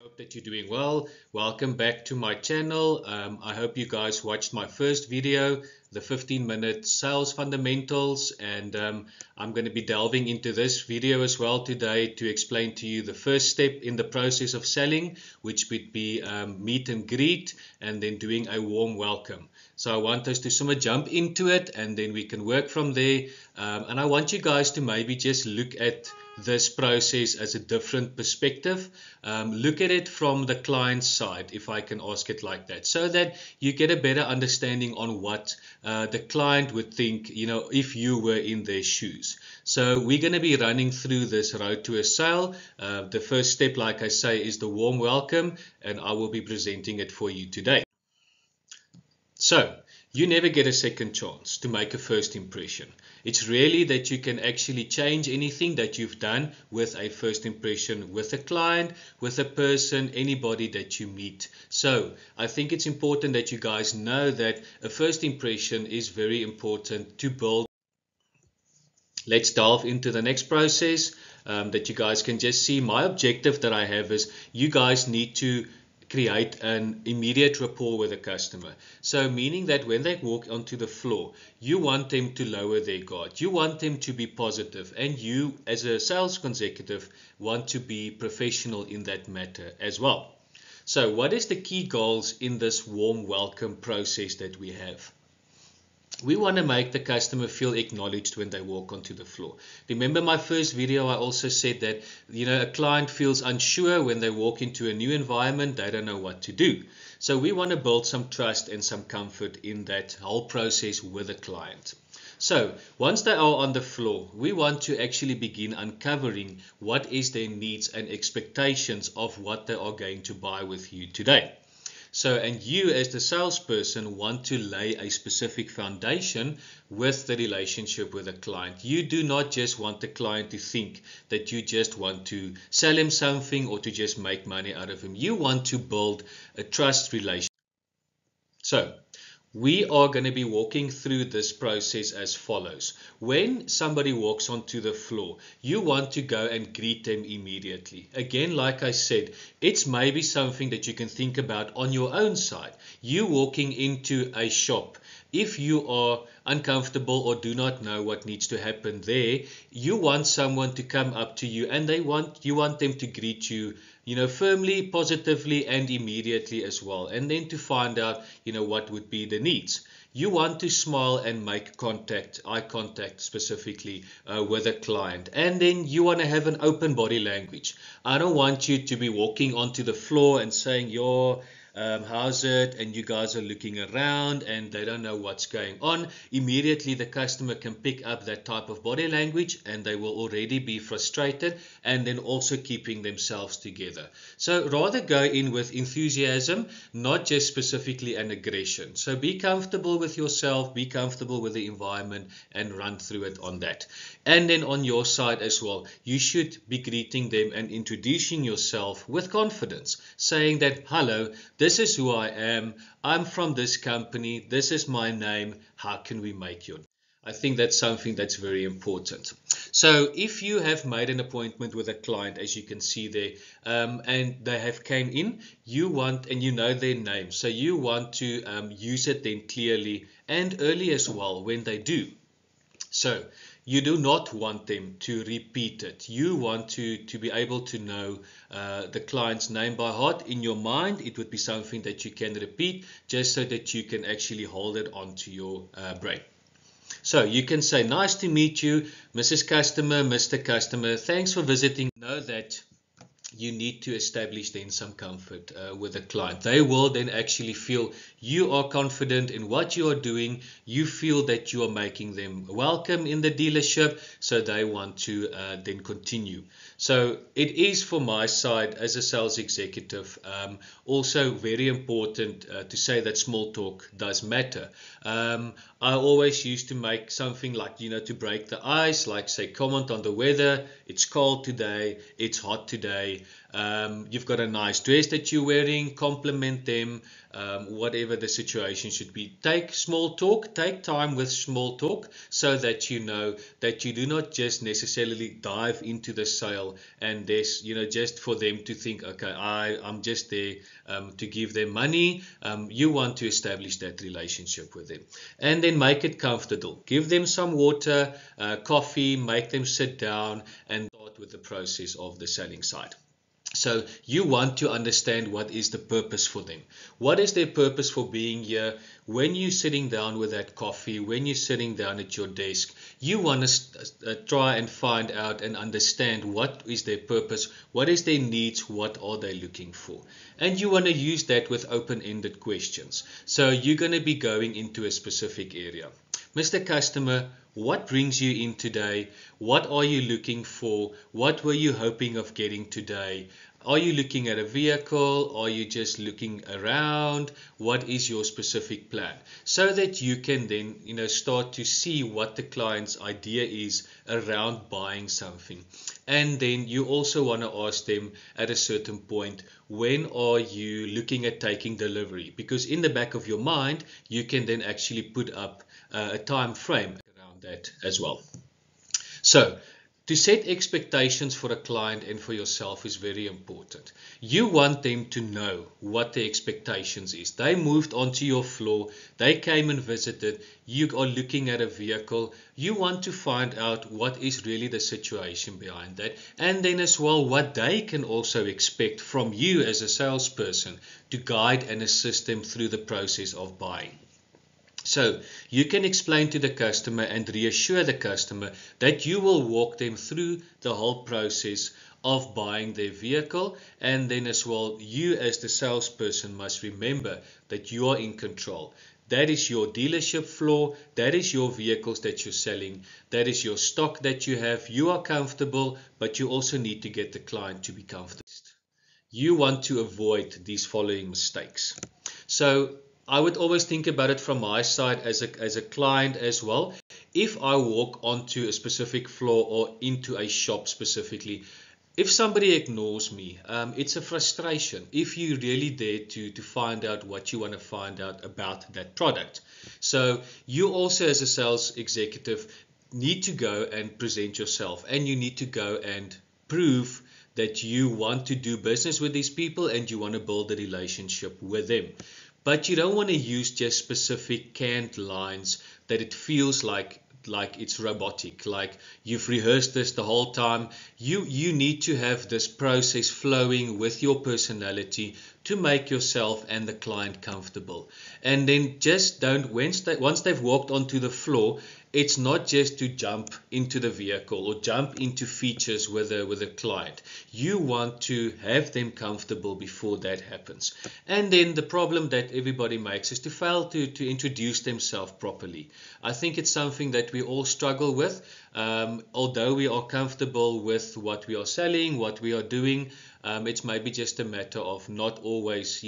Hope that you're doing well. Welcome back to my channel. I hope you guys watched my first video, the 15-minute sales fundamentals, and I'm going to be delving into this video as well today to explain to you the first step in the process of selling, which would be meet and greet and then doing a warm welcome. So I want us to sort of jump into it and then we can work from there. And I want you guys to maybe just look at this process as a different perspective. Look at it from the client's side, if I can ask it like that, so that you get a better understanding on what the client would think, if you were in their shoes. So we're going to be running through this road to a sale. The first step, like I say, is the warm welcome, and I will be presenting it for you today. So, you never get a second chance to make a first impression. It's rarely that you can actually change anything that you've done with a first impression with a client, with a person, anybody that you meet. So, I think it's important that you guys know that a first impression is very important to build. Let's delve into the next process that you guys can just see. My objective that I have is you guys need to create an immediate rapport with a customer. So meaning that when they walk onto the floor, you want them to lower their guard. You want them to be positive, and you as a sales executive want to be professional in that matter as well. So what is the key goals in this warm welcome process that we have? We want to make the customer feel acknowledged when they walk onto the floor. Remember my first video, I also said that a client feels unsure when they walk into a new environment, they don't know what to do. So we want to build some trust and some comfort in that whole process with the client. So once they are on the floor, we want to actually begin uncovering what is their needs and expectations of what they are going to buy with you today. So, and you as the salesperson want to lay a specific foundation with the relationship with a client. You do not just want the client to think that you just want to sell him something or to just make money out of him. You want to build a trust relationship. So, we are going to be walking through this process as follows. When somebody walks onto the floor, you want to go and greet them immediately. Again, like I said, it's maybe something that you can think about on your own side. You walking into a shop, if you are uncomfortable or do not know what needs to happen there, you want someone to come up to you and you want them to greet you, firmly, positively, and immediately as well. And then to find out, what would be the needs. You want to smile and make contact, eye contact specifically with a client. And then you want to have an open body language. I don't want you to be walking onto the floor and saying, how's it? And you guys are looking around and they don't know what's going on. Immediately the customer can pick up that type of body language and they will already be frustrated and then also keeping themselves together. So rather go in with enthusiasm, not just specifically an aggression. So be comfortable with yourself, be comfortable with the environment and run through it on that. And then on your side as well, you should be greeting them and introducing yourself with confidence, saying that, hello, this is who I am, I'm from this company, this is my name, how can we make you? I think that's something that's very important. So if you have made an appointment with a client, as you can see there, and they have came in, you want, and you know their name, so you want to use it then clearly and early as well when they do. So you do not want them to repeat it. You want to be able to know the client's name by heart. In your mind, it would be something that you can repeat just so that you can actually hold it onto your brain. So you can say, nice to meet you, Mrs. Customer, Mr. Customer, thanks for visiting. Know that you need to establish then some comfort with the client. They will then actually feel you are confident in what you are doing. You feel that you are making them welcome in the dealership, so they want to then continue. So it is, for my side as a sales executive, also very important to say that small talk does matter. I always used to make something like, to break the ice, like say, comment on the weather. It's cold today, it's hot today. today. You've got a nice dress that you're wearing, compliment them, whatever the situation should be. Take small talk, take time with small talk so that you know that you do not just necessarily dive into the sale and this, just for them to think, okay, I'm just there to give them money. You want to establish that relationship with them. And then make it comfortable. Give them some water, coffee, make them sit down and start with the process of the selling side. So you want to understand what is the purpose for them. What is their purpose for being here? When you're sitting down with that coffee, when you're sitting down at your desk, you want to try and find out and understand what is their purpose, what is their needs, what are they looking for. And you want to use that with open-ended questions. So you're going to be going into a specific area. Mr. Customer, what brings you in today? What are you looking for? What were you hoping of getting today? Are you looking at a vehicle? Are you just looking around? What is your specific plan? So that you can then, start to see what the client's idea is around buying something. And then you also want to ask them at a certain point, when are you looking at taking delivery? Because in the back of your mind, you can then actually put up a time frame around that as well. So, to set expectations for a client and for yourself is very important. You want them to know what the expectations is. They moved onto your floor, they came and visited, you are looking at a vehicle, you want to find out what is really the situation behind that, and then as well what they can also expect from you as a salesperson to guide and assist them through the process of buying. So you can explain to the customer and reassure the customer that you will walk them through the whole process of buying their vehicle, and then as well you as the salesperson must remember that you are in control. That is your dealership floor, that is your vehicles that you're selling, that is your stock that you have. You are comfortable, but you also need to get the client to be comfortable. You want to avoid these following mistakes. So I would always think about it from my side as a client as well. If I walk onto a specific floor or into a shop specifically, if somebody ignores me, it's a frustration if you're really there to find out what you want to find out about that product. So you also as a sales executive need to go and present yourself, and you need to go and prove that you want to do business with these people and you want to build a relationship with them. But you don't want to use just specific canned lines that it feels like it's robotic, like you've rehearsed this the whole time. You need to have this process flowing with your personality to make yourself and the client comfortable. And then just don't, once they've walked onto the floor, it's not just to jump into the vehicle or jump into features with a client. You want to have them comfortable before that happens. And then the problem that everybody makes is to fail to introduce themselves properly. I think it's something that we all struggle with. Although we are comfortable with what we are selling, what we are doing, it's maybe just a matter of not always,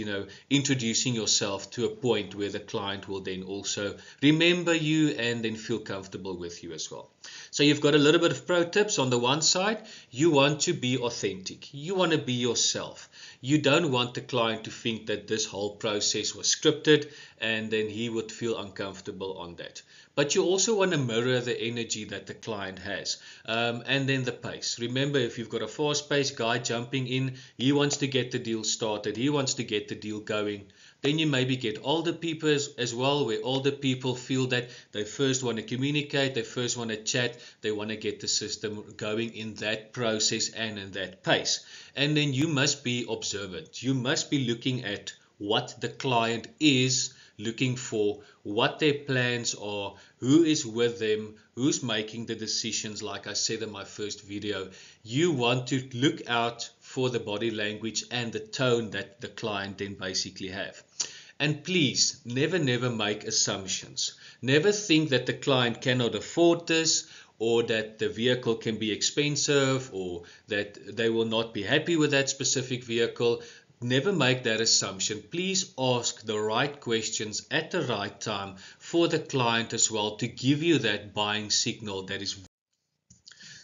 introducing yourself to a point where the client will then also remember you and then feel comfortable with you as well. So you've got a little bit of pro tips. On the one side, you want to be authentic. You want to be yourself. You don't want the client to think that this whole process was scripted and then he would feel uncomfortable on that. But you also want to mirror the energy that the client has, and then the pace. Remember, if you've got a fast-paced guy jumping in, he wants to get the deal started, he wants to get the deal going. Then you maybe get older people as well, where older people feel that they first want to communicate, they first want to chat, they want to get the system going in that process and in that pace. And then you must be observant. You must be looking at what the client is looking for, what their plans are, who is with them, who's making the decisions. Like I said in my first video, you want to look out for the body language and the tone that the client then basically have. And please, never make assumptions. Never think that the client cannot afford this, or that the vehicle can be expensive, or that they will not be happy with that specific vehicle. Never make that assumption. Please ask the right questions at the right time for the client as well, to give you that buying signal that is.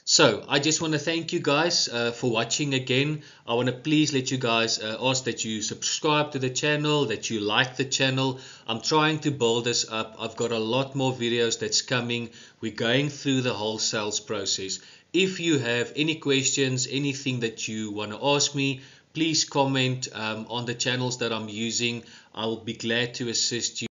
So I just want to thank you guys for watching again. I want to please let you guys ask that you subscribe to the channel, that you like the channel. I'm trying to build this up. I've got a lot more videos that's coming. We're going through the whole sales process. If you have any questions, anything that you want to ask me, please comment on the channels that I'm using. I'll be glad to assist you.